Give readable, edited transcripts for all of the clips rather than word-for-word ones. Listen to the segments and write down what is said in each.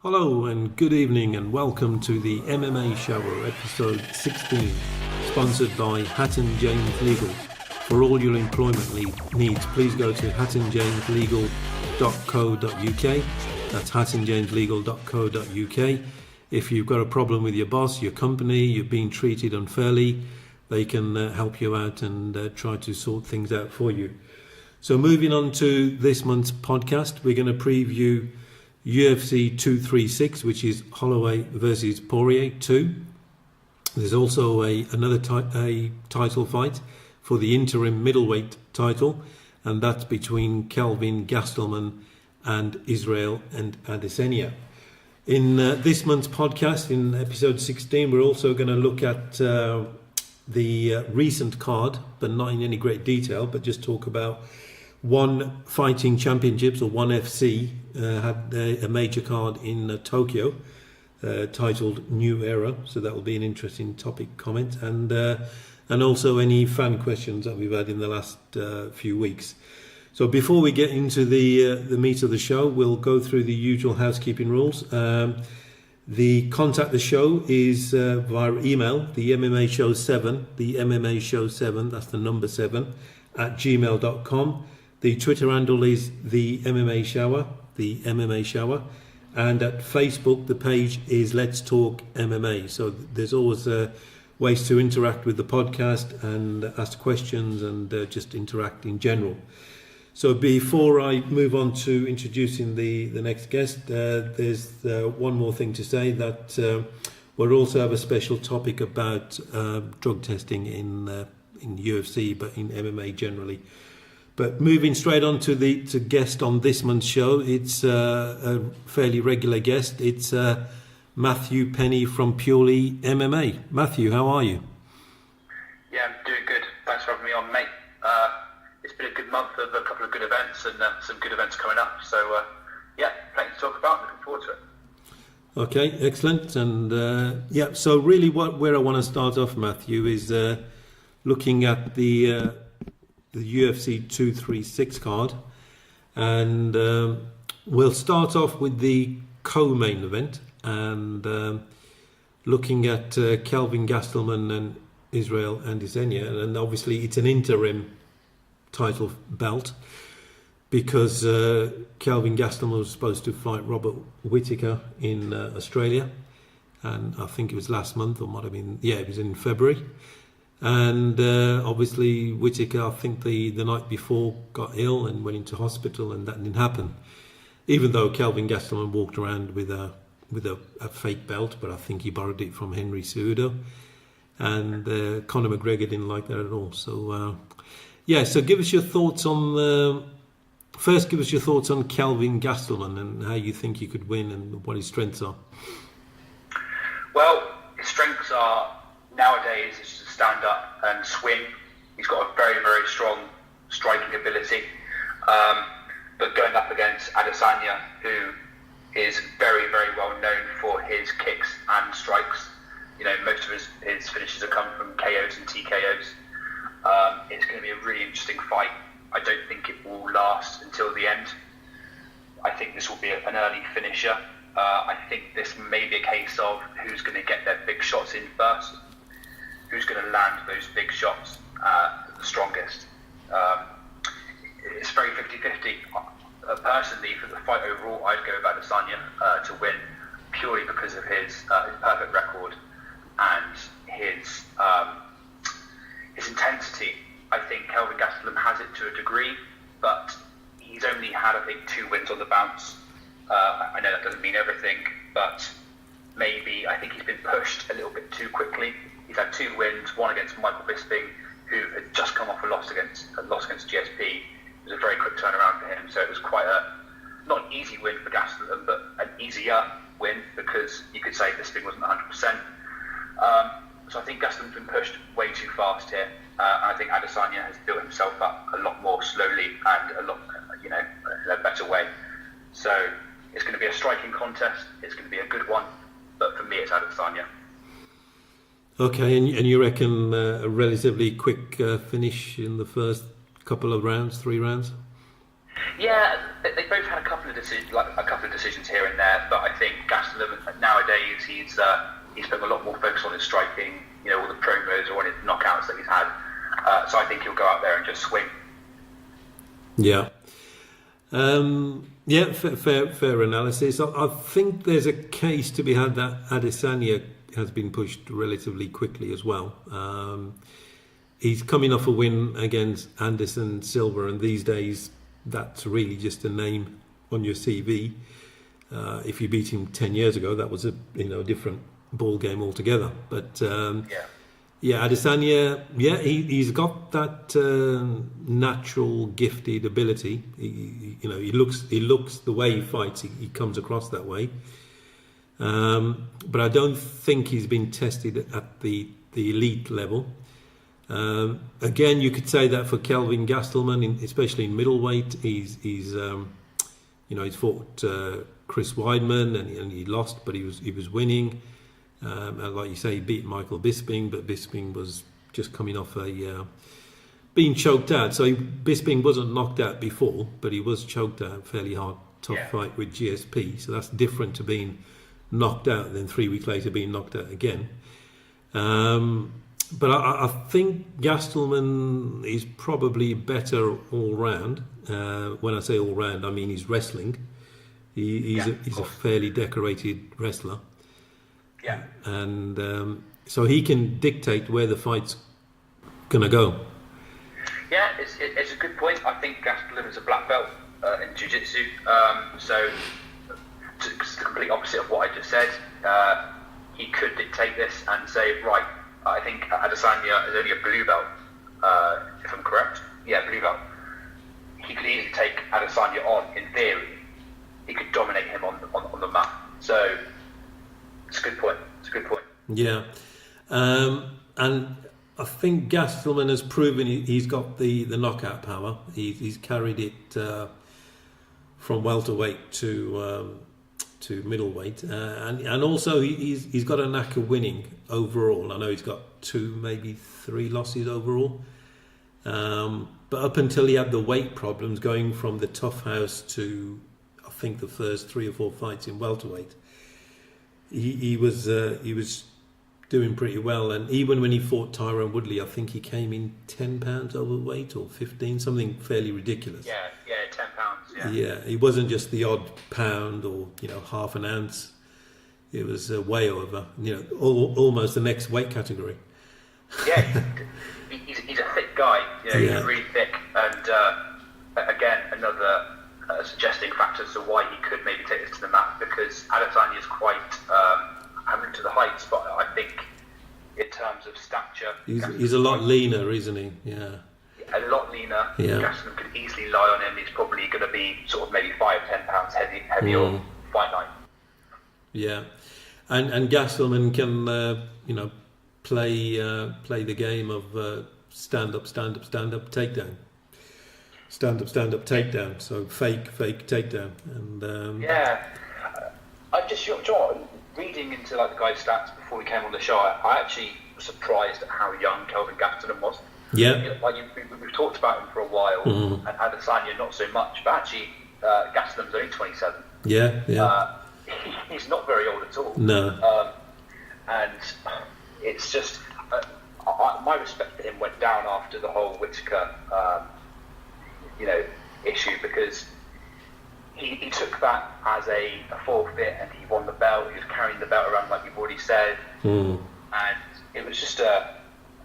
Hello and good evening and welcome to the MMA Shower episode 16, sponsored by Hatton James Legal. For all your employment needs, please go to hattonjameslegal.co.uk. That's hattonjameslegal.co.uk. If you've got a problem with your boss, your company, you're being treated unfairly, they can help you out and try to sort things out for you. So moving on to this month's podcast, we're going to preview UFC 236, which is Holloway versus Poirier 2. There's also another title fight for the interim middleweight title, and that's between Kelvin Gastelum and Israel and Adesanya. In this month's podcast, in episode 16, we're also going to look at the recent card, but not in any great detail, but just talk about One Fighting Championships, or One FC, had a major card in Tokyo titled New Era, so that will be an interesting topic comment, and also any fan questions that we've had in the last few weeks. So before we get into the meat of the show, we'll go through the usual housekeeping rules. The contact the show is via email, the MMA Show 7, that's the number 7, at gmail.com. The Twitter handle is the MMA Shower, and at Facebook the page is Let's Talk MMA. So there's always ways to interact with the podcast and ask questions and just interact in general. So before I move on to introducing the next guest, there's one more thing to say, that we'll also have a special topic about drug testing in UFC, but in MMA generally. But moving straight on to guest on this month's show, it's a fairly regular guest. It's Matthew Penny from Purely MMA. Matthew, how are you? Yeah, I'm doing good. Thanks for having me on, mate. It's been a good month of a couple of good events and some good events coming up. So, yeah, plenty to talk about. Looking forward to it. Okay, excellent. And so really where I want to start off, Matthew, is looking at the UFC 236 card, and we'll start off with the co-main event and looking at Kelvin Gastelum and Israel Adesanya, and obviously it's an interim title belt because Kelvin Gastelum was supposed to fight Robert Whittaker in Australia, and I think it was last month, or might have been, it was in February. And obviously Whittaker, I think the night before, got ill and went into hospital, and that didn't happen. Even though Kelvin Gastelum walked around with a fake belt, but I think he borrowed it from Henry Cejudo, and Conor McGregor didn't like that at all. So so give us your thoughts on Kelvin Gastelum and how you think he could win and what his strengths are. Well, his strengths are nowadays is to stand up and swing. He's got a very, very strong striking ability. But going up against Adesanya, who is very, very well known for his kicks and strikes. You know, most of his finishes have come from KOs and TKOs. It's going to be a really interesting fight. I don't think it will last until the end. I think this will be an early finisher. I think this may be a case of who's going to get their big shots in first. Who's going to land those big shots the strongest. It's very 50-50. Personally, for the fight overall, I'd go with Adesanya to win, purely because of his perfect record and his intensity. I think Kelvin Gastelum has it to a degree, but he's only had, I think, 2 wins on the bounce. I know that doesn't mean everything, but maybe I think he's been pushed a little bit too quickly. He's had 2 wins, one against Michael Bisping, who had just come off a loss against GSP. It was a very quick turnaround for him, so it was quite not an easy win for Gastelum, but an easier win, because you could say Bisping wasn't 100%. So I think Gastelum's been pushed way too fast here, and I think Adesanya has built himself up a lot more slowly and a lot, in a better way. So it's going to be a striking contest. It's going to be a good one, but for me, it's Adesanya. Okay, and you reckon a relatively quick finish in the first couple of rounds, 3 rounds? Yeah, they both had a couple of decisions here and there, but I think he's putting a lot more focus on his striking, all the promos or on his knockouts that he's had. So I think he'll go out there and just swing. Yeah. Fair analysis. I think there's a case to be had that Adesanya has been pushed relatively quickly as well. He's coming off a win against Anderson Silva, and these days that's really just a name on your CV. If you beat him 10 years ago, that was a different ball game altogether. But Adesanya, he's got that natural gifted ability. He looks the way he fights. He comes across that way. But I don't think he's been tested at the elite level. Again, you could say that for Kelvin Gastelum, especially in middleweight. He's fought Chris Weidman and he lost, but he was winning. And like you say, he beat Michael Bisping, but Bisping was just coming off being choked out. So Bisping wasn't knocked out before, but he was choked out. Fairly hard, tough fight with GSP. So that's different to being knocked out and then 3 weeks later being knocked out again. But I think Gastelum is probably better all round. When I say all round, I mean he's wrestling. He's a fairly decorated wrestler. Yeah. And so he can dictate where the fight's going to go. Yeah, it's a good point. I think Gastelum is a black belt in jiu-jitsu. So it's the complete opposite of what I just said. He could dictate this and say, right, I think Adesanya is only a blue belt, if I'm correct. Yeah, blue belt. He could easily take Adesanya on, in theory. He could dominate him on the mat. So it's a good point. Yeah. And I think Gastelum has proven he's got the knockout power. He's carried it from welterweight to middleweight, and also he's got a knack of winning overall. I know he's got 2, maybe 3 losses overall, but up until he had the weight problems, going from the tough house to I think the first 3 or 4 fights in welterweight, he was doing pretty well. And even when he fought Tyron Woodley, I think he came in 10 pounds overweight or 15, something fairly ridiculous. Yeah, 10 pounds. Yeah, it wasn't just the odd pound or half an ounce. It was way over. Almost the next weight category. Yeah, he's a thick guy. He's really thick, and again another suggesting factor as to why he could maybe take this to the mat, because Adesanya is quite having to the heights, but I think in terms of stature, he's a lot leaner, isn't he? Yeah. A lot leaner. Gastelum could easily lie on him. He's probably going to be sort of maybe 5-10 pounds heavier on fight night. Yeah, and Gastelum can play the game of stand up, takedown. Stand up, takedown. So fake takedown. And I just reading into the guy's stats before we came on the show. I actually was surprised at how young Kelvin Gastelum was. Yeah, we've talked about him for a while, and Adesanya not so much, but actually Gastelum's only 27. Yeah. He's not very old at all. No. And it's just my respect for him went down after the whole Whittaker, issue, because he took that as a forfeit and he won the belt. He was carrying the belt around like you've already said, and it was just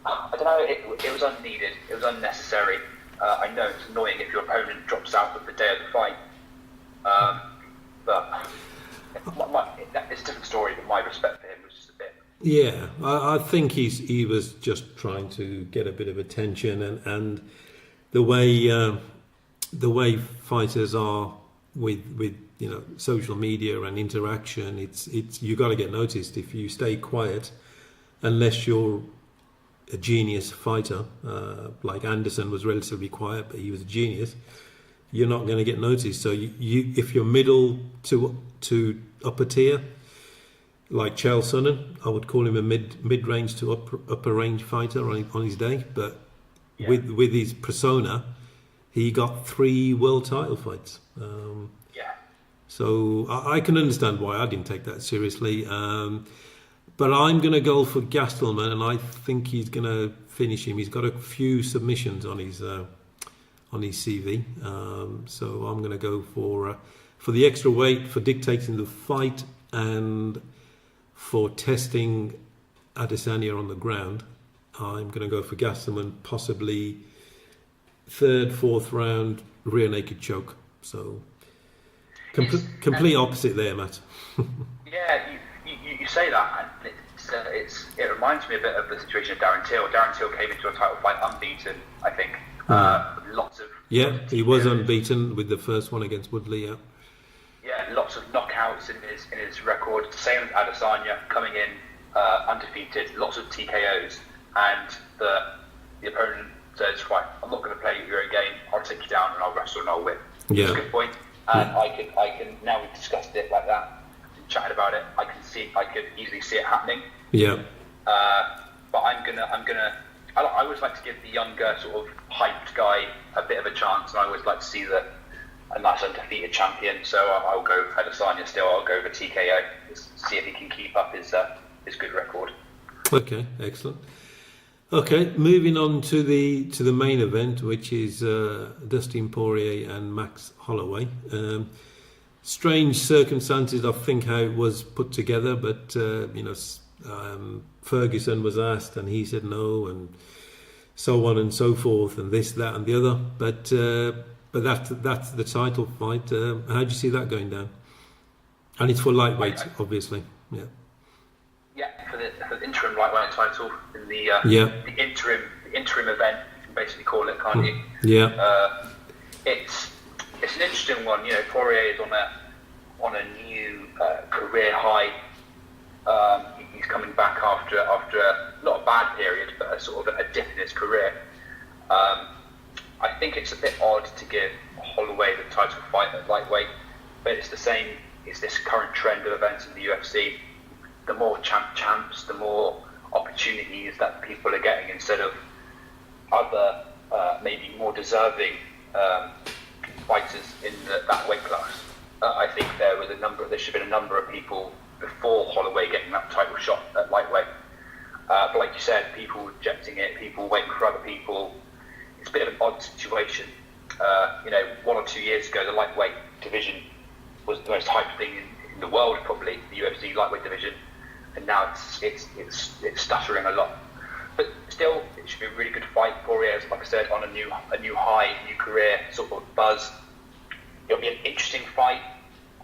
I don't know. It was unneeded. It was unnecessary. I know it's annoying if your opponent drops out with the day of the fight, but it's a different story. But my respect for him was just a bit. Yeah, I think he was just trying to get a bit of attention, and the way fighters are with social media and interaction, it's you got to get noticed. If you stay quiet, unless you're a genius fighter, like Anderson was relatively quiet, but he was a genius, you're not going to get noticed. So you if you're middle to upper tier, like Chael Sonnen, I would call him a mid-range to upper range fighter on his day, but with his persona, he got 3 world title fights. So I can understand why I didn't take that seriously. But I'm going to go for Gastelum, and I think he's going to finish him. He's got a few submissions on his CV, so I'm going to go for the extra weight, for dictating the fight, and for testing Adesanya on the ground. I'm going to go for Gastelum, possibly third, fourth round rear naked choke. So complete opposite there, Matt. Yeah, you say that, and it reminds me a bit of the situation of Darren Till. Darren Till came into a title fight unbeaten, I think. Lots of he was unbeaten with the first one against Woodley. Yeah, lots of knockouts in his record. Same as Adesanya, coming in undefeated, lots of TKOs, and the opponent says, "Right, I'm not going to play your own game. I'll take you down and I'll wrestle and I'll win." Yeah, that's a good point. And I can now we've discussed it like that, and chatted about it. I could easily see it happening. Yeah. But I always like to give the younger sort of hyped guy a bit of a chance, and I always like to see a nice undefeated champion. So I'll go Adesanya still. I'll go for TKO. See if he can keep up his good record. Okay, excellent. Okay, moving on to the main event, which is Dustin Poirier and Max Holloway. Strange circumstances, I think, how it was put together, but Ferguson was asked and he said no, and so on and so forth, and this, that, and the other. But that's the title fight. How do you see that going down? And it's for lightweight, obviously. Yeah. Yeah, for the interim lightweight title in the interim event, you can basically call it, can't you? Yeah. It's an interesting one. Poirier is on a new career high. He's coming back after not a bad period, but a sort of a dip in his career. I think it's a bit odd to give Holloway the title fight at lightweight, but it's the same. It's this current trend of events in the UFC. The more champs, the more opportunities that people are getting instead of other, maybe more deserving fighters in that weight class. I think there should have been a number of people before Holloway getting that title shot at lightweight. But like you said, people rejecting it, people waiting for other people. It's a bit of an odd situation. 1 or 2 years ago, the lightweight division was the most hyped thing in the world, probably, the UFC lightweight division. And now it's stuttering a lot. But still, it should be a really good fight. Poirier is, like I said, on a new high, new career, sort of buzz. It'll be an interesting fight.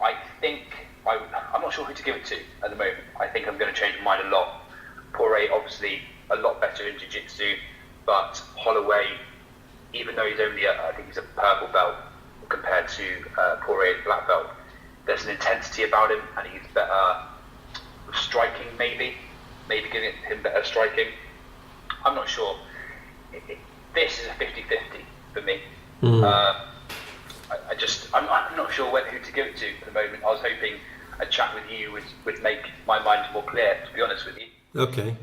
I think I'm not sure who to give it to at the moment. I think I'm going to change my mind a lot. Poirier, obviously, a lot better in jiu-jitsu, but Holloway, even though he's only I think he's a purple belt compared to Poirier's black belt, there's an intensity about him, and he's better striking, maybe giving him better striking. I'm not sure. This is a 50-50 for me. I'm not sure who to give it to at the moment. I was hoping a chat with you would make my mind more clear, to be honest with you. Okay.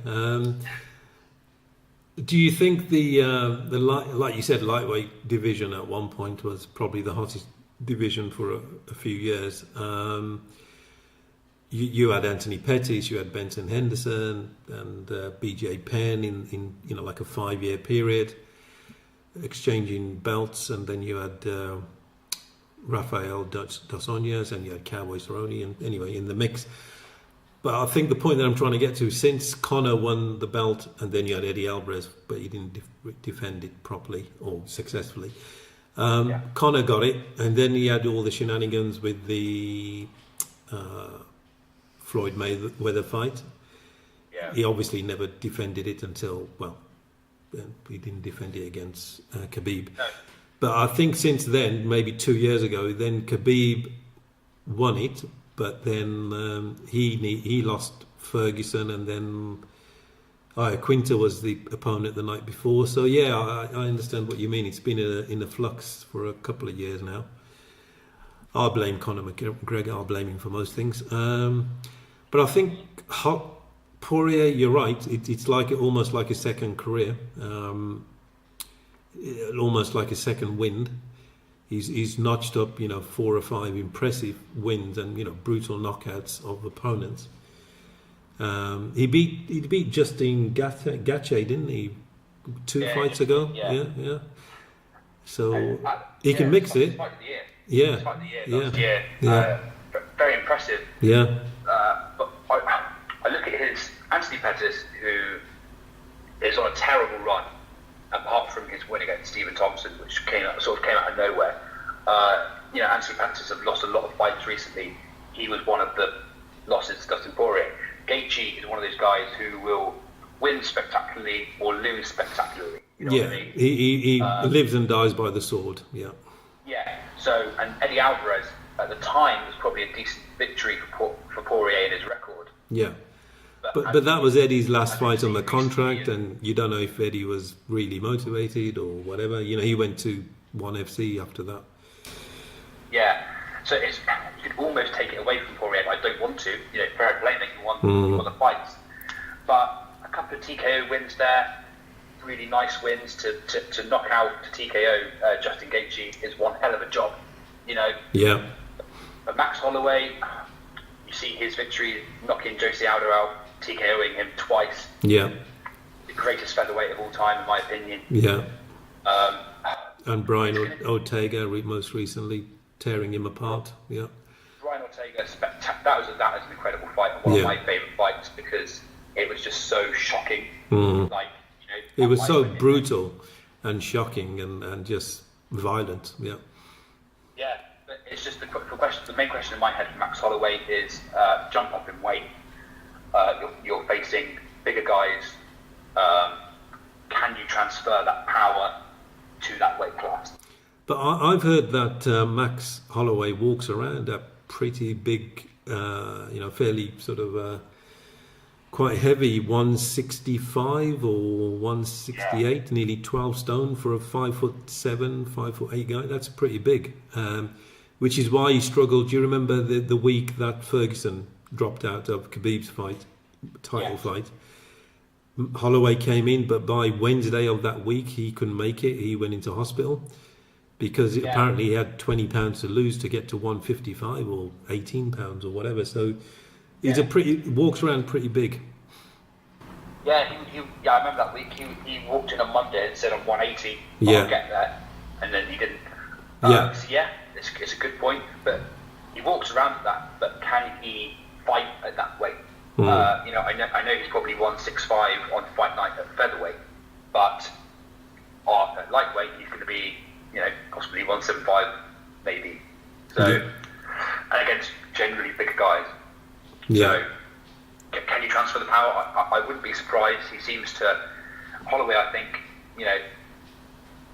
Do you think the like you said, lightweight division at one point was probably the hottest division for a few years? You had Anthony Pettis, you had Benson Henderson, and BJ Penn in like a 5-year period, exchanging belts, and then you had Rafael dos Anjos, and you had Cowboy Cerrone, and anyway in the mix. But I think the point that I'm trying to get to, since Conor won the belt, and then you had Eddie Alvarez, but he didn't defend it properly or successfully. Conor got it, and then he had all the shenanigans with the Floyd Mayweather fight. Yeah. He obviously never defended it until, he didn't defend it against Khabib. No. But I think since then, maybe 2 years ago, then Khabib won it, but then he lost Ferguson, and then Quinta was the opponent the night before. So yeah, I understand what you mean. It's been in a flux for a couple of years now. I'll blame Conor McGregor. I'll blame him for most things. But I think Poirier, you're right. It's almost like a second career, almost like a second wind. He's notched up, 4 or 5 impressive wins and brutal knockouts of opponents. He beat Justin Gaethje, didn't he? Two fights ago. Yeah. So he can mix it. Fight of the year. Yeah. Fight of the year last year. Very impressive. Yeah. But I look at his Anthony Pettis, who is on a terrible run, apart from his win against Stephen Thompson, which came out of nowhere. Anthony Pettis have lost a lot of fights recently. He was one of the losses to Dustin Poirier. Gaethje is one of those guys who will win spectacularly or lose spectacularly. You know what I mean? He lives and dies by the sword. Yeah. Yeah. So, and Eddie Alvarez at the time was probably a decent victory for Poirier in his record. Yeah. But that was Eddie's last fight on the contract, and you don't know if Eddie was really motivated or whatever. He went to ONE FC after that. Yeah. So you could almost take it away from Poirier, but I don't want to. Fair play, making one of the fights. But a couple of TKO wins there, really nice wins to knock out to TKO Justin Gaethje is one hell of a job. Yeah. But Max Holloway, you see his victory, knocking Jose Aldo out, TKOing him twice. Yeah. The greatest featherweight of all time, in my opinion. Yeah. And Brian Ortega most recently tearing him apart. Yeah. Brian Ortega, that was an incredible fight, and one of my favourite fights because it was just so shocking. It was so brutal and shocking and just violent. Yeah. Yeah, but it's just the main question in my head for Max Holloway is jump up in weight. You're facing bigger guys. Can you transfer that power to that weight class? But I've heard that Max Holloway walks around a pretty big, fairly sort of quite heavy, 165 or 168, nearly 12 stone for a 5'7", 5'8" guy. That's pretty big, which is why he struggled. Do you remember the week that Ferguson dropped out of Khabib's title fight? Holloway came in, but by Wednesday of that week, he couldn't make it. He went into hospital because apparently he had 20 pounds to lose to get to 155 or 18 pounds or whatever. So he's walks around pretty big. Yeah, I remember that week. He walked in on Monday and said I'm 180. I'll get there, and then he didn't. It's a good point. But he walks around at that. But can he fight at that weight? I know he's probably 165 on fight night at featherweight, but at lightweight he's going to be, possibly 175 maybe. So, and against generally bigger guys. Yeah. So, can you transfer the power? I wouldn't be surprised. He seems to. Holloway, I think,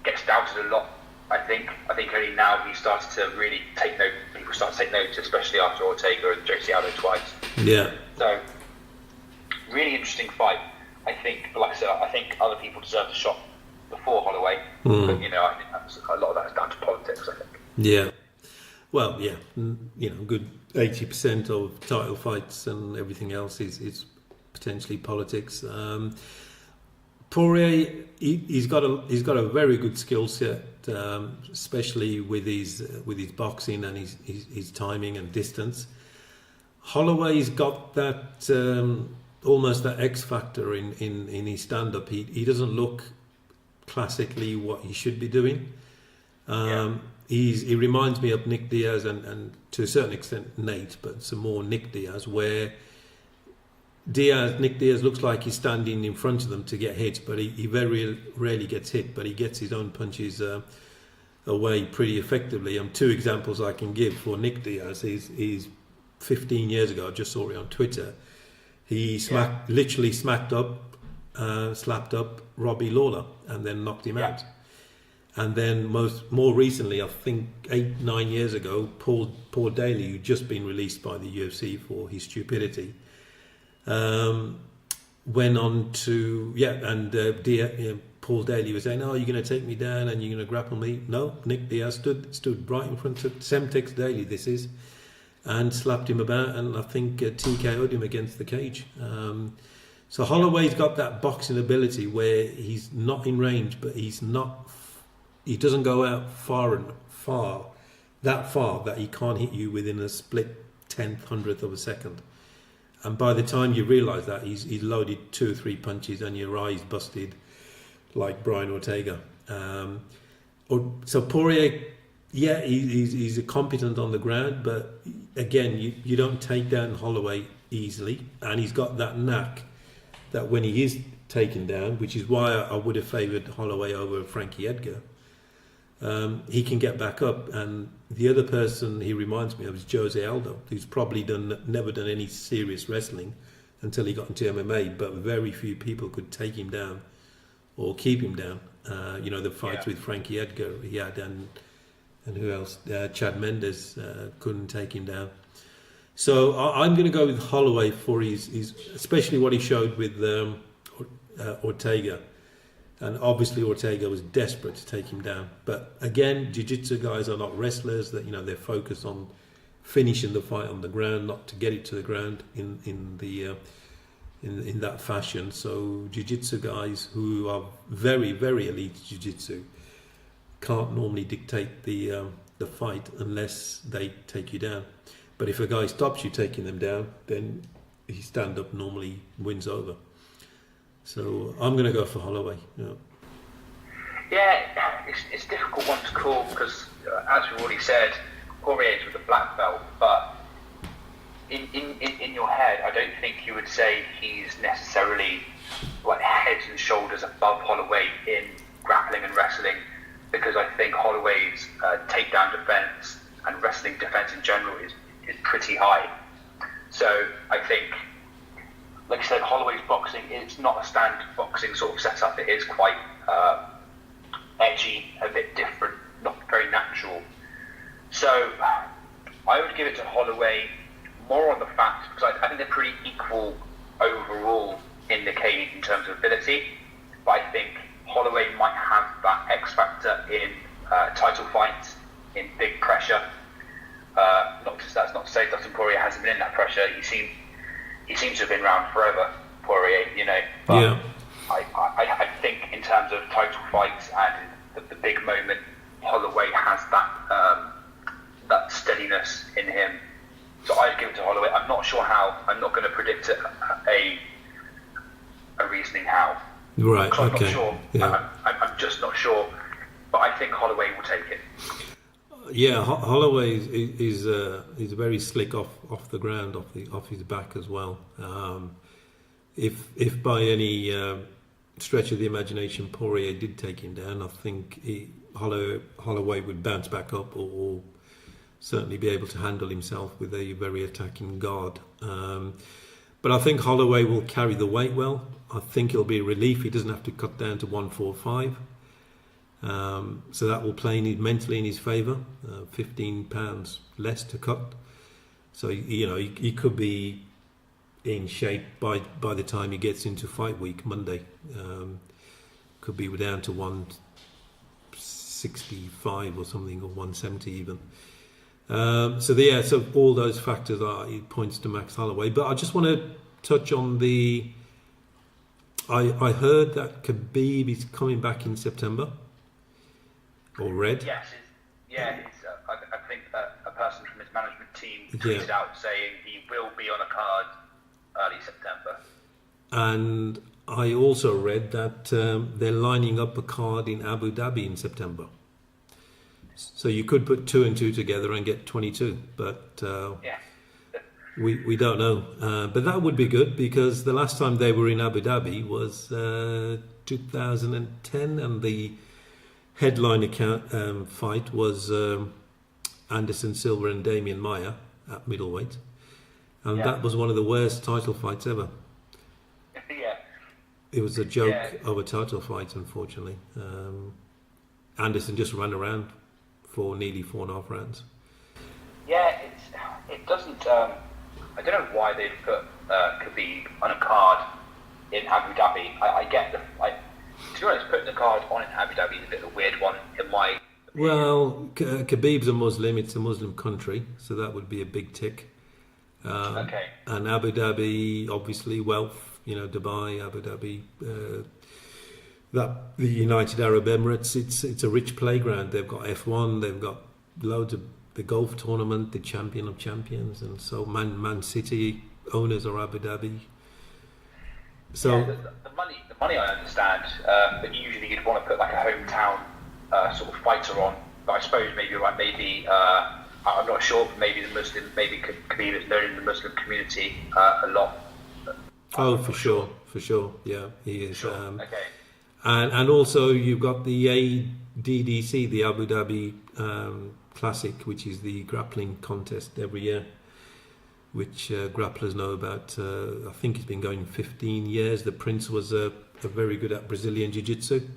gets doubted a lot. I think only now he started to really take note. People start to take notice, especially after Ortega and Jose Aldo twice. Yeah. So, really interesting fight. I think, like I said, I think other people deserve a shot before Holloway. But I think a lot of that is down to politics. I think. Yeah. Well, yeah. Good 80% of title fights and everything else is potentially politics. Poirier, he's got a very good skill set, especially with his boxing and his timing and distance. Holloway's got that almost that X factor in his stand up. He doesn't look classically what he should be doing. He reminds me of Nick Diaz and to a certain extent Nate, but some more Nick Diaz, where Nick Diaz looks like he's standing in front of them to get hit, but he very rarely gets hit, but he gets his own punches away pretty effectively. Two examples I can give for Nick Diaz. He's 15 years ago, I just saw it on Twitter, he literally slapped up Robbie Lawler and then knocked him out. And then more recently, I think 8-9 years ago, Paul Daly, who'd just been released by the UFC for his stupidity, went on to Paul Daly was saying, "Oh, you're going to take me down and you're going to grapple me?" No, Nick Diaz stood right in front of Semtex Daly. This is. And slapped him about, and I think TKO'd him against the cage. So Holloway's got that boxing ability where he's not in range, but he doesn't go out that far that he can't hit you within a split 1/1000th of a second. and by the time you realise that, he's loaded 2 or 3 punches and your eye's busted, like Brian Ortega. So Poirier, yeah, he's competent on the ground, but again, you don't take down Holloway easily, and he's got that knack that when he is taken down, which is why I would have favoured Holloway over Frankie Edgar, he can get back up. And the other person he reminds me of is Jose Aldo, who's probably never done any serious wrestling until he got into MMA, but very few people could take him down or keep him down. The fights with Frankie Edgar he had, and who else? Chad Mendes couldn't take him down. So I'm going to go with Holloway for his especially what he showed with Ortega. And obviously Ortega was desperate to take him down. But again, jiu-jitsu guys are not wrestlers. That they're focused on finishing the fight on the ground, not to get it to the ground in that fashion. So jiu-jitsu guys who are very, very elite jiu-jitsu can't normally dictate the fight unless they take you down. But if a guy stops you taking them down, then his stand-up normally wins over. So I'm going to go for Holloway. Yeah, it's a difficult one to call because, as we've already said, Poirier's with a black belt, but in your head, I don't think you would say he's necessarily like heads and shoulders above Holloway in grappling and wrestling, because I think Holloway's takedown defense and wrestling defense in general is pretty high. So I think, like you said, Holloway's boxing, it's not a standard boxing sort of setup. It is quite edgy, a bit different, not very natural. So I would give it to Holloway more on the fact, because I think they're pretty equal overall in the cage in terms of ability, but I think Holloway might have that X factor in title fights, in big pressure. That's not to say Dustin Poirier hasn't been in that pressure. He seems to have been around forever, Poirier, But yeah. I think in terms of title fights and the big moment, Holloway has that steadiness in him. So I'd give it to Holloway. I'm not sure how. I'm not going to predict a reasoning how. Right. I'm Okay. not sure. Yeah. I'm just not sure. But I think Holloway will take it. Yeah, Holloway is very slick off the ground, off his back as well. If by any stretch of the imagination Poirier did take him down, I think Holloway would bounce back up or certainly be able to handle himself with a very attacking guard. But I think Holloway will carry the weight well. I think it'll be a relief. He doesn't have to cut down to 145. So that will play mentally in his favour. 15 pounds less to cut. So he could be in shape by the time he gets into fight week Monday. Could be down to 165 or something, or 170 even. So all those factors it points to Max Holloway. But I just want to touch on I heard that Khabib is coming back in September. Or read? Yes, I think a person from his management team tweeted out saying he will be on a card early September. And I also read that they're lining up a card in Abu Dhabi in September. So you could put 2 and 2 together and get 22, but we don't know. But that would be good, because the last time they were in Abu Dhabi was 2010, and the headline fight was Anderson Silva and Damian Maia at middleweight, and that was one of the worst title fights ever. It was a joke of a title fight, unfortunately. Anderson just ran around for nearly 4.5 rounds. Yeah, it doesn't. I don't know why they'd put Khabib on a card in Abu Dhabi. I get to be honest, putting the card on in Abu Dhabi is a bit of a weird one in my opinion. Well, Khabib's a Muslim. It's a Muslim country, so that would be a big tick. Okay. And Abu Dhabi, obviously, wealth. Dubai, Abu Dhabi, the United Arab Emirates. It's a rich playground. They've got F1. They've got loads of the golf tournament, the champion of champions, and so Man City. owners are Abu Dhabi. So yeah, the money I understand, but usually you'd want to put like a hometown sort of fighter on. But I suppose maybe you're right. Maybe I'm not sure. But maybe Khabib is known in the Muslim community a lot. oh, for sure, yeah, he is. Sure. Okay. And also you've got the ADDC, the Abu Dhabi Classic, which is the grappling contest every year, which grapplers know about. I think it's been going 15 years. The Prince was very good at Brazilian Jiu-Jitsu.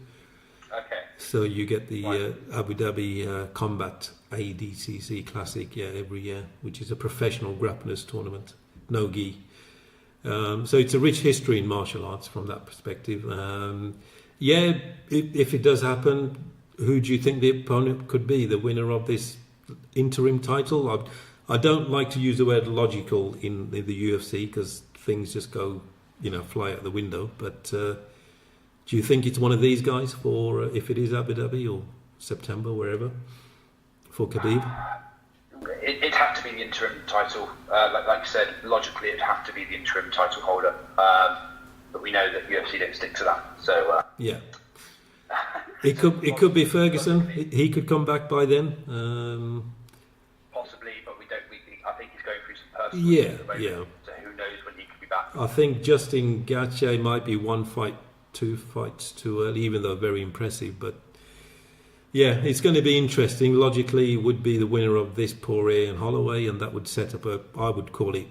Okay. So you get the Right. Abu Dhabi Combat ADCC Classic, yeah, every year, which is a professional grapplers tournament, no gi. So it's a rich history in martial arts from that perspective. Yeah, if it does happen, who do you think the opponent could be, the winner of this interim title? I don't like to use the word logical in the UFC because things just go, fly out the window. But do you think it's one of these guys for if it is Abu Dhabi or September, wherever, for Khabib? It'd have to be the interim title. Like you said, logically it'd have to be the interim title holder. But we know that UFC don't stick to that. So yeah, it could be Ferguson. He could come back by then. Possibly, but I think he's going through some personal Yeah, issues at the moment, yeah. So who knows when he could be back. I think Justin Gaethje might be 1 fight, 2 fights too early, even though very impressive. But yeah, it's going to be interesting. Logically, it would be the winner of this Poirier and Holloway, and that would set up I would call it,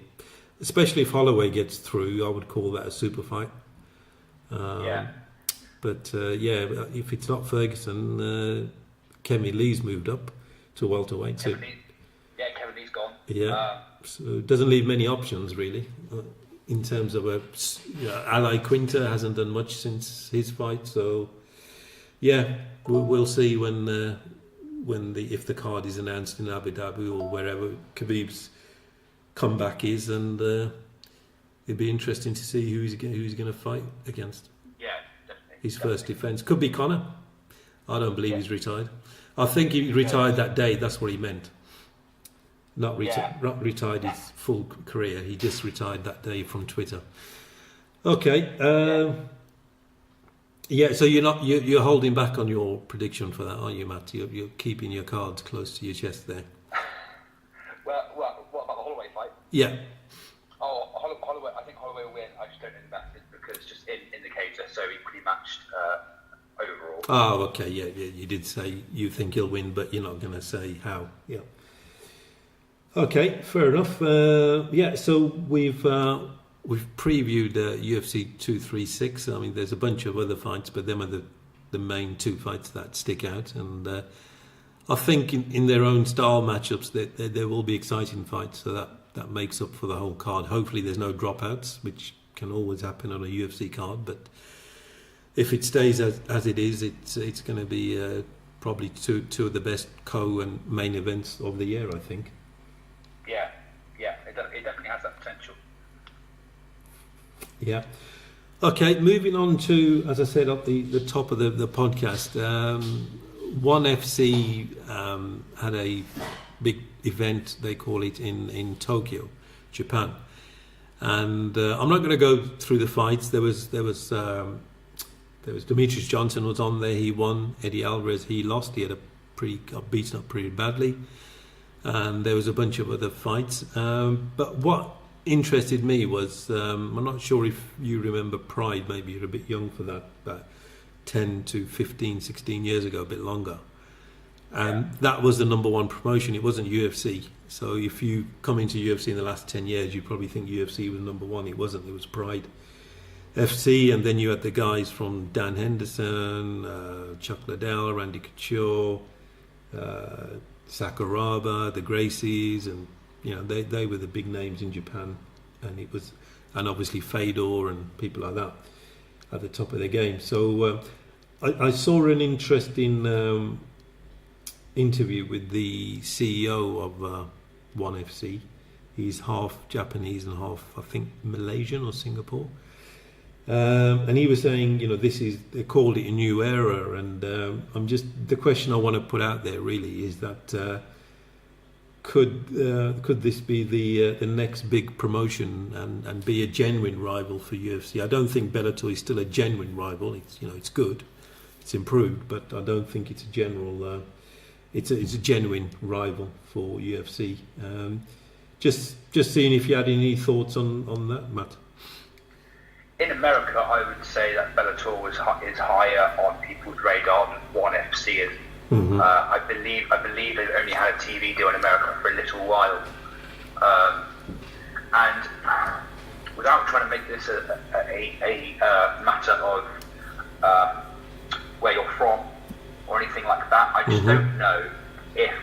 especially if Holloway gets through, I would call that a super fight. Yeah. But if it's not Ferguson, Kevin Lee's moved up to welterweight. Kevin Lee's gone. Yeah, so it doesn't leave many options really. In terms of Ali Quinter hasn't done much since his fight, so yeah, we'll see if the card is announced in Abu Dhabi or wherever Khabib's comeback is, and it'd be interesting to see who he's going to fight against. Yeah, definitely. His first defence could be Conor. I don't believe he's retired. I think he retired that day. That's what he meant. Not retired his full career. He just retired that day from Twitter. Okay. So you're holding back on your prediction for that, aren't you, Matt? You're keeping your cards close to your chest there. Well, what about the Holloway fight? Yeah. Oh, Holloway. I think Holloway will win. I just don't know the method because just indicator, so equally matched overall. Oh, okay. Yeah. You did say you think he'll win, but you're not going to say how. Yeah. Okay, fair enough. So we've previewed UFC 236. I mean, there's a bunch of other fights, but them are the main 2 fights that stick out. And I think in their own style matchups, there will be exciting fights. So that makes up for the whole card. Hopefully, there's no dropouts, which can always happen on a UFC card. But if it stays as it is, it's going to be probably two of the best and main events of the year, I think. Yeah, it definitely has that potential. Yeah. Okay, moving on to, as I said at the top of the podcast, ONE FC had a big event, they call it, in Tokyo, Japan. And I'm not going to go through the fights. There was Demetrius Johnson was on there, he won. Eddie Alvarez, he lost. He got beaten up pretty badly. And there was a bunch of other fights. But what interested me was, I'm not sure if you remember Pride, maybe you're a bit young for that, but 10 to 15, 16 years ago, a bit longer. And that was the number one promotion. It wasn't UFC. So if you come into UFC in the last 10 years, you probably think UFC was number one. It wasn't. It was Pride FC. And then you had the guys from Dan Henderson, Chuck Liddell, Randy Couture, Sakuraba, the Gracies, and they were the big names in Japan, and obviously Fedor and people like that at the top of their game. So I saw an interesting interview with the CEO of ONE FC. He's half Japanese and half, I think, Malaysian or Singapore. And he was saying, they called it a new era, and the question I want to put out there really is that could this be the next big promotion and be a genuine rival for UFC? I don't think Bellator is still a genuine rival. It's good, it's improved, but I don't think it's a general. It's a genuine rival for UFC. Just seeing if you had any thoughts on that, Matt. In America, I would say that Bellator is higher on people's radar than ONE FC is. Mm-hmm. I believe they've only had a TV deal in America for a little while, and without trying to make this a matter of where you're from or anything like that, I just don't know if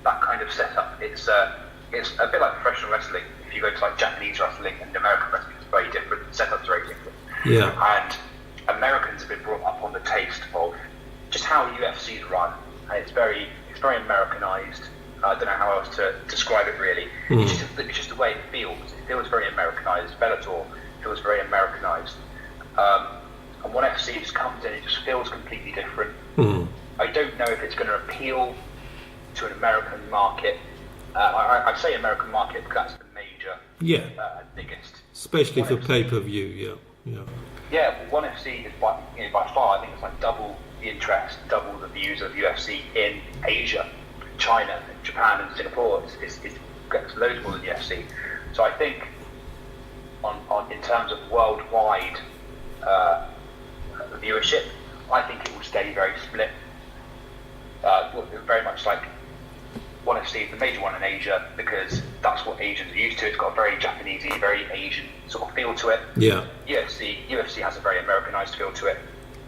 that kind of setup. It's a bit like professional wrestling. If you go to like Japanese wrestling and American wrestling, it's very different. The setups are very different. Yeah. And Americans have been brought up on the taste of just how UFC is run, and it's very Americanized. I don't know how else to describe it really. It's just the way it feels. It feels very Americanized. Bellator feels very Americanized. And ONE FC just comes in, it just feels completely different. I don't know if it's going to appeal to an American market. I say American market because that's the major, biggest. Especially for pay-per-view, Yeah, ONE FC is by far, I think it's like double the interest, double the views of UFC in Asia, China, Japan, and Singapore. It gets loads more than UFC. So I think, in terms of worldwide viewership, I think it will stay very split. Very much like ONE FC is the major one in Asia because that's what Asians are used to. It's got a very Japanesey, very Asian sort of feel to it. Yeah. UFC has a very Americanized feel to it.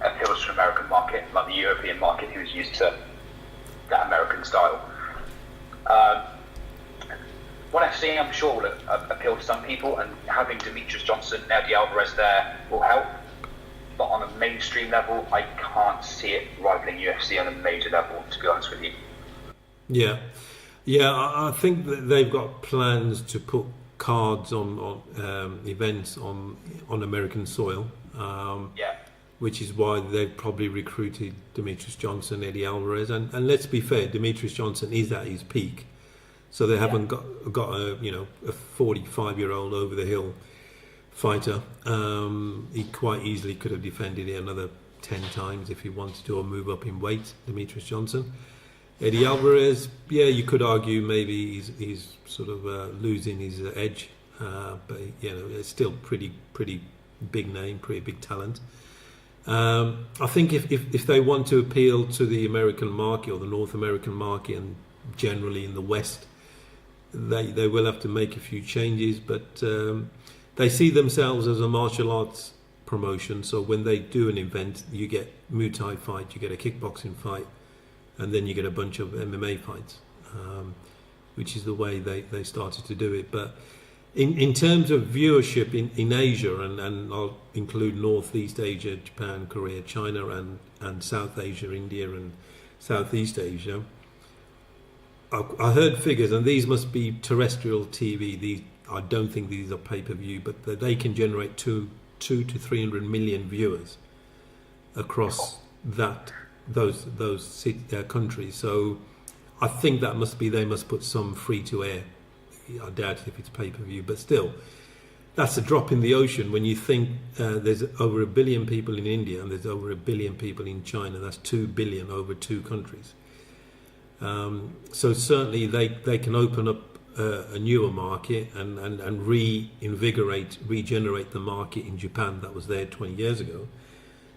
Appeals to an American market, like the European market, who's used to that American style. ONE FC, I'm sure, will appeal to some people, and having Demetrius Johnson, Eddie Alvarez there will help. But on a mainstream level, I can't see it rivaling UFC on a major level, to be honest with you. Yeah, I think that they've got plans to put cards on events on American soil. Which is why they've probably recruited Demetrius Johnson, Eddie Alvarez, and let's be fair, Demetrius Johnson is at his peak, so they haven't got a 45-year-old over the hill fighter. He quite easily could have defended it another 10 times if he wanted to, or move up in weight. Demetrius Johnson, Eddie Alvarez, you could argue maybe he's sort of losing his edge, but it's still pretty big name, pretty big talent. I think if they want to appeal to the American market or the North American market and generally in the West, they will have to make a few changes, but they see themselves as a martial arts promotion. So when they do an event, you get Muay Thai fight, you get a kickboxing fight, and then you get a bunch of MMA fights, which is the way they started to do it. But in terms of viewership in Asia, and I'll include Northeast Asia, Japan, Korea, China, and South Asia, India, and Southeast Asia, I heard figures, and these must be terrestrial TV. I don't think these are pay-per-view, but they can generate 200 to 300 million viewers across those countries. So I think they must put some free-to-air. I doubt if it's pay-per-view, but still, that's a drop in the ocean when you think there's over 1 billion people in India and there's over 1 billion people in China. That's 2 billion over 2 countries. So certainly they can open up a newer market and regenerate the market in Japan that was there 20 years ago.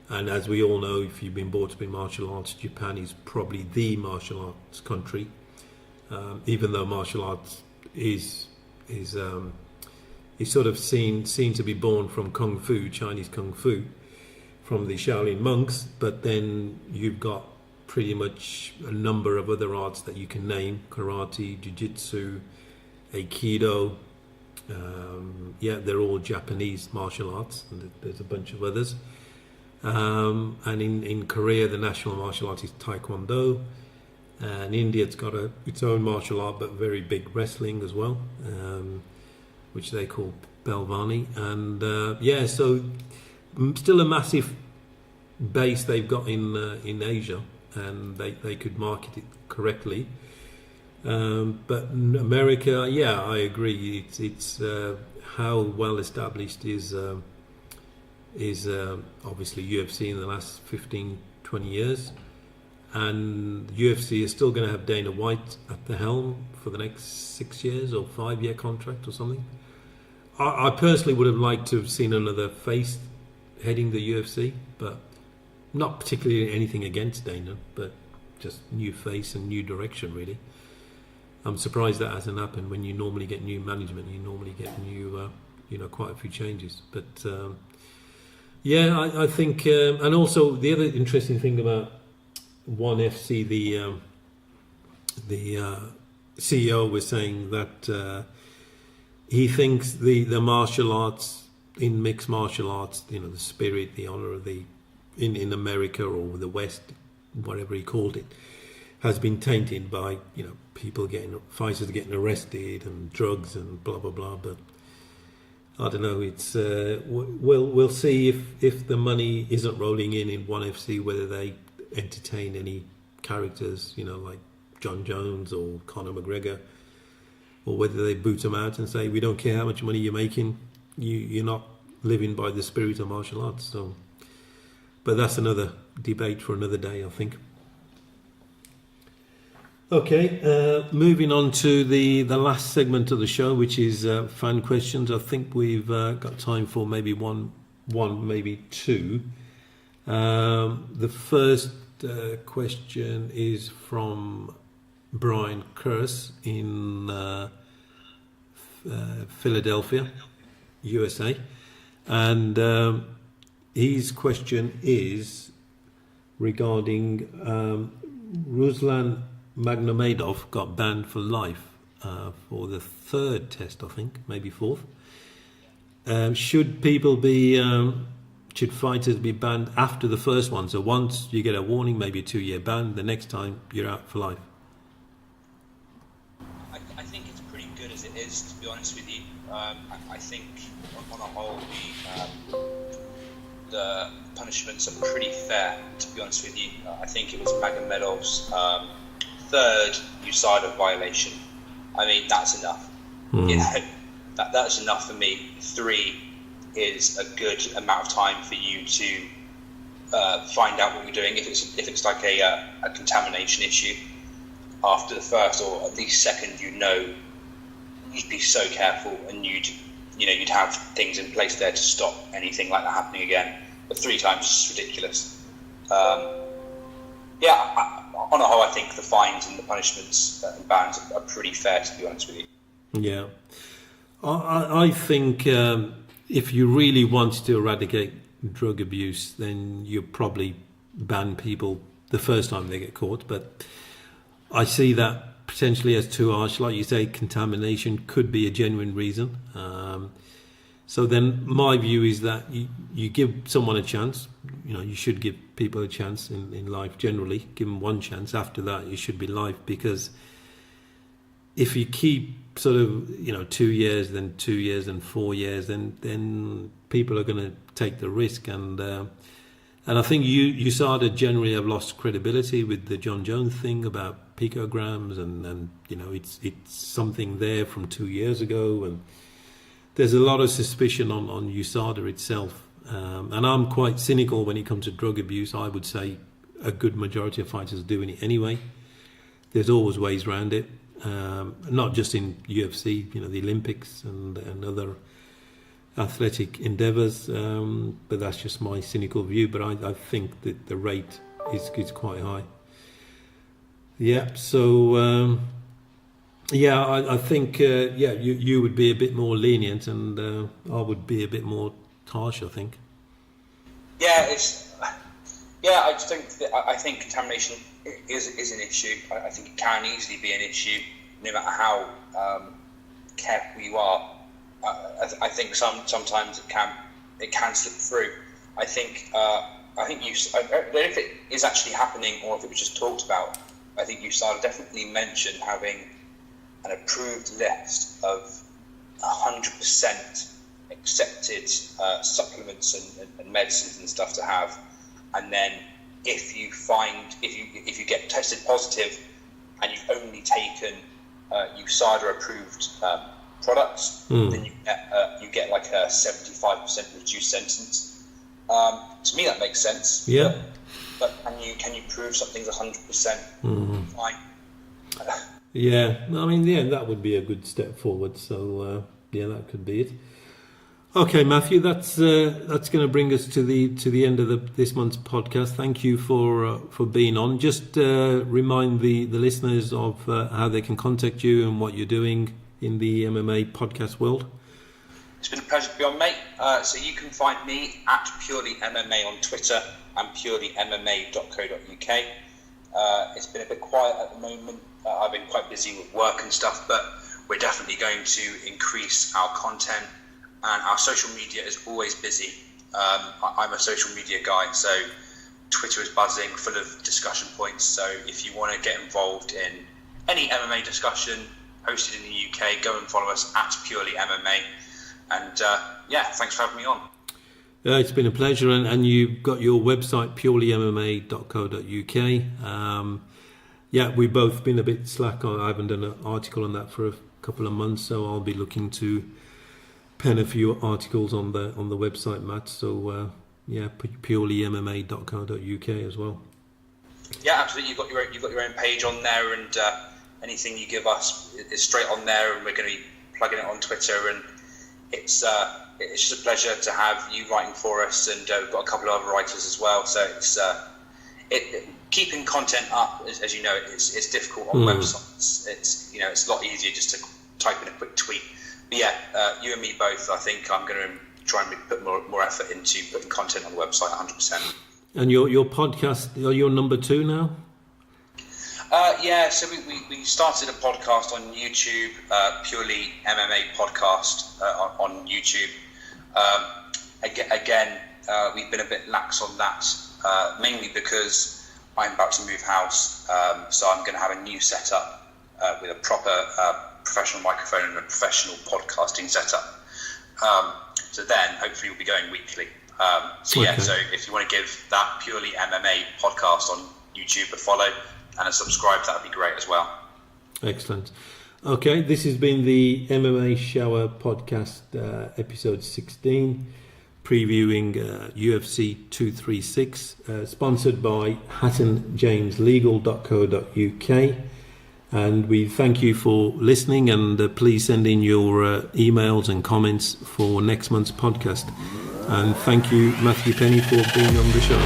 And as we all know, if you've been brought up in martial arts, Japan is probably the martial arts country, even though martial arts is sort of seen to be born from kung fu, Chinese kung fu, from the Shaolin monks. But then you've got pretty much a number of other arts that you can name: karate, jiu-jitsu, aikido. They're all Japanese martial arts, and there's a bunch of others. And in Korea, the national martial art is taekwondo. And India, it's got its own martial art, but very big wrestling as well, which they call Belvani. And so still a massive base they've got in Asia, and they could market it correctly. But in America, yeah, I agree. It's how well established is obviously UFC in the last 15, 20 years. And UFC is still going to have Dana White at the helm for the next 6 years or 5-year contract or something. I personally would have liked to have seen another face heading the UFC, but not particularly anything against Dana, but just new face and new direction, really. I'm surprised that hasn't happened. When you normally get new management, you normally get new, quite a few changes. But yeah, I think, and also the other interesting thing about ONE FC, the CEO was saying that he thinks the martial arts, in mixed martial arts, the spirit, the honor of in America or the West, whatever he called it, has been tainted by fighters getting arrested and drugs and blah blah blah. But I don't know. It's we'll see if the money isn't rolling in ONE FC, whether they entertain any characters, like John Jones or Conor McGregor, or whether they boot them out and say, we don't care how much money you're making, you're not living by the spirit of martial arts. So, but that's another debate for another day, I think. Okay, moving on to the last segment of the show, which is fan questions. I think we've got time for maybe one, maybe two. The first question is from Brian Curse in Philadelphia, USA, and his question is regarding Ruslan Magnomedov got banned for life for the third test, I think, maybe fourth. Should fighters be banned after the first one? So once you get a warning, maybe a 2-year ban, the next time you're out for life. I think it's pretty good as it is, to be honest with you. I think on a whole the punishments are pretty fair, to be honest with you. I think it was Magomedov's third USADA violation. I mean, that's enough. That's enough for me. 3 is a good amount of time for you to find out what you're doing. If it's like a contamination issue after the first or at least second, you'd be so careful, and you'd have things in place there to stop anything like that happening again. But 3 times is ridiculous. On a whole, I think the fines and the punishments and bans are pretty fair, to be honest with you. Yeah, I think if you really want to eradicate drug abuse, then you probably ban people the first time they get caught. But I see that potentially as too harsh. Like you say, contamination could be a genuine reason. So then my view is that you give someone a chance. You should give people a chance in life generally. Give them one chance. After that, you should be life, because if you keep sort of 2 years, then 2 years, and 4 years, then people are going to take the risk. And I think USADA generally have lost credibility with the John Jones thing about picograms, and it's something there from 2 years ago, and there's a lot of suspicion on USADA itself. And I'm quite cynical when it comes to drug abuse. I would say a good majority of fighters are doing it anyway. There's always ways around it, not just in UFC, the Olympics and other athletic endeavours. But that's just my cynical view. But I think that the rate is quite high. Yeah, so I think you would be a bit more lenient, and I would be a bit more harsh, I think. I think contamination is an issue. I think it can easily be an issue, no matter how careful you are. I think sometimes it can slip through. I think I don't know if it is actually happening or if it was just talked about. I think USADA definitely mentioned having an approved list of 100% accepted supplements and medicines and stuff to have, and then if you get tested positive and you've only taken USADA approved products, then you get like a 75% reduced sentence. To me, that makes sense. Yeah. But can you prove something's 100% fine? Yeah, I mean, yeah, that would be a good step forward. So yeah, that could be it. Okay, Matthew, that's going to bring us to the end of this month's podcast. Thank you for being on. Just remind the listeners of how they can contact you and what you're doing in the MMA podcast world. It's been a pleasure to be on, mate. So you can find me at Purely MMA on Twitter and purelymma.co.uk. It's been a bit quiet at the moment. I've been quite busy with work and stuff, but we're definitely going to increase our content, and our social media is always busy. I'm a social media guy, so Twitter is buzzing, full of discussion points. So if you want to get involved in any MMA discussion hosted in the UK, go and follow us at Purely MMA. And yeah, thanks for having me on. It's been a pleasure, and you've got your website purelymma.co.uk. Yeah, we've both been a bit slack. I haven't done an article on that for a couple of months, so I'll be looking to pen a few articles on the website, Matt. So yeah, purelymma.co.uk as well. Yeah, absolutely. You've got your own page on there, and anything you give us is straight on there, and we're going to be plugging it on Twitter. And it's just a pleasure to have you writing for us, and we've got a couple of other writers as well. So it's keeping content up, as you know, it's difficult on websites. It's it's a lot easier just to type in a quick tweet. But yeah, you and me both. I think I'm going to try and put more effort into putting content on the website, 100%. And your podcast, are you on number 2 now? Yeah, so we started a podcast on YouTube, Purely MMA podcast on YouTube. Again, we've been a bit lax on that, mainly because I'm about to move house, so I'm going to have a new setup with a proper professional microphone and a professional podcasting setup. So then, hopefully, we'll be going weekly. So yeah, so if you want to give that Purely MMA podcast on YouTube a follow and a subscribe, that would be great as well. Excellent. Okay, this has been the MMA Shower podcast, episode 16, previewing UFC 236, sponsored by HattonJamesLegal.co.uk. And we thank you for listening, and please send in your emails and comments for next month's podcast. And thank you, Matthew Penny, for being on the show.